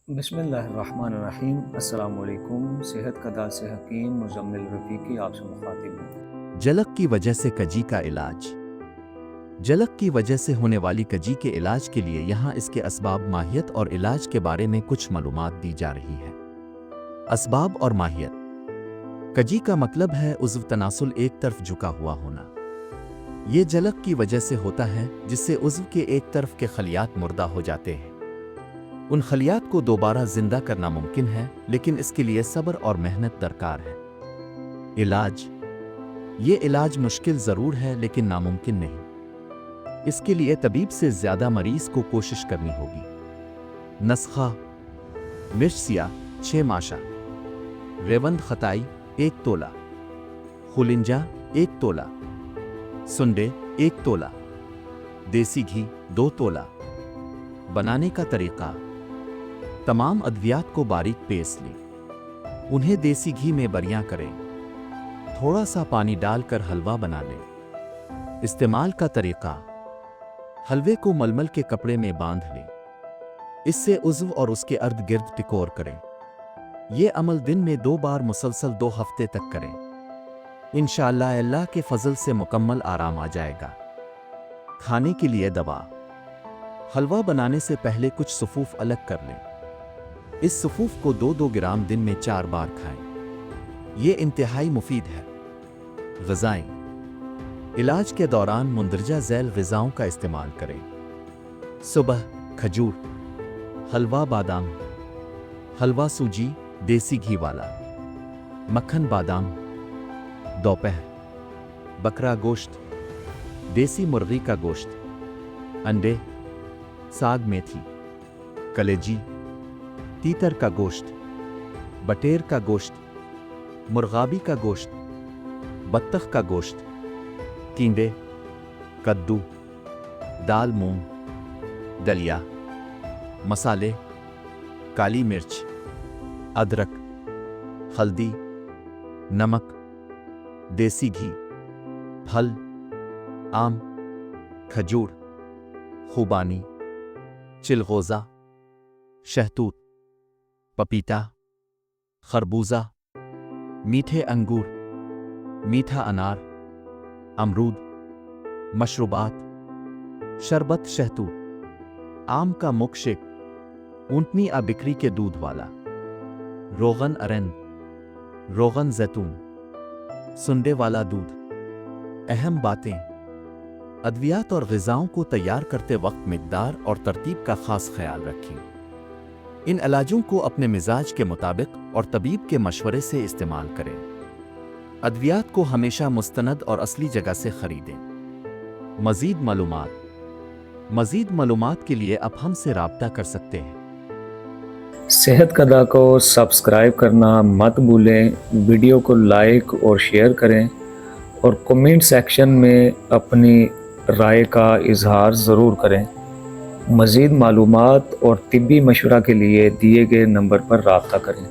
بسم اللہ الرحمن الرحیم۔ السلام علیکم۔ صحت کا دال سے حکیم مزمل رفیقی آپ سے مخاطب ہوں۔ جلک کی وجہ سے کجی کا علاج۔ جلک کی وجہ سے ہونے والی کجی کے علاج کے لیے یہاں اس کے اسباب، ماہیت اور علاج کے بارے میں کچھ معلومات دی جا رہی ہے۔ اسباب اور ماہیت۔ کجی کا مطلب ہے عضو تناسل ایک طرف جھکا ہوا ہونا۔ یہ جلک کی وجہ سے ہوتا ہے جس سے عضو کے ایک طرف کے خلیات مردہ ہو جاتے ہیں۔ ان خلیات کو دوبارہ زندہ کرنا ممکن ہے، لیکن اس کے لیے صبر اور محنت درکار ہے۔ علاج۔ یہ علاج مشکل ضرور ہے لیکن ناممکن نہیں۔ اس کے لیے طبیب سے زیادہ مریض کو کوشش کرنی ہوگی۔ نسخہ: مرچ سیاہ 6 ماشا، ریوند ختائی 1 تولہ، خولنجا 1 تولہ، سنڈے 1 تولہ، دیسی گھی 2 تولہ۔ بنانے کا طریقہ: تمام ادویات کو باریک پیس لیں، انہیں دیسی گھی میں بریاں کریں، تھوڑا سا پانی ڈال کر حلوہ بنا لیں۔ استعمال کا طریقہ: حلوے کو ململ کے کپڑے میں باندھ لیں، اس سے عضو اور اس کے ارد گرد ٹکور کریں۔ یہ عمل دن میں 2 بار مسلسل 2 ہفتے تک کریں۔ انشاءاللہ اللہ کے فضل سے مکمل آرام آ جائے گا۔ کھانے کے لیے دوا: حلوہ بنانے سے پہلے کچھ صفوف الگ کر لیں۔ اس صفوف کو 2-2 گرام دن میں 4 بار کھائیں۔ یہ انتہائی مفید ہے۔ غذائیں: علاج کے دوران مندرجہ ذیل غذاؤں کا استعمال کریں۔ صبح کھجور، حلوہ بادام، حلوہ سوجی دیسی گھی والا، مکھن بادام۔ دوپہر بکرا گوشت، دیسی مرغی کا گوشت، انڈے، ساگ میتھی، کلیجی، تیتر کا گوشت، بٹیر کا گوشت، مرغابی کا گوشت، بطخ کا گوشت، تینڈے، کدو، دال مونگ، دلیا۔ مسالے: کالی مرچ، ادرک، ہلدی، نمک، دیسی گھی۔ پھل: آم، کھجور، خوبانی، چلغوزہ، شہتوت، پپیتا، خربوزہ، میٹھے انگور، میٹھا انار، امرود۔ مشروبات: شربت شہتوت، آم کا مک شیک، اونٹنی یا بکری کے دودھ والا، روغن ارند، روغن زیتون، سنڈے والا دودھ۔ اہم باتیں: ادویات اور غذاؤں کو تیار کرتے وقت مقدار اور ترتیب کا خاص خیال رکھیں۔ ان علاجوں کو اپنے مزاج کے مطابق اور طبیب کے مشورے سے استعمال کریں۔ ادویات کو ہمیشہ مستند اور اصلی جگہ سے خریدیں۔ مزید معلومات کے لیے آپ ہم سے رابطہ کر سکتے ہیں۔ صحت کا دال کو سبسکرائب کرنا مت بھولیں، ویڈیو کو لائک اور شیئر کریں اور کمنٹ سیکشن میں اپنی رائے کا اظہار ضرور کریں۔ مزید معلومات اور طبی مشورہ کے لیے دیے گئے نمبر پر رابطہ کریں۔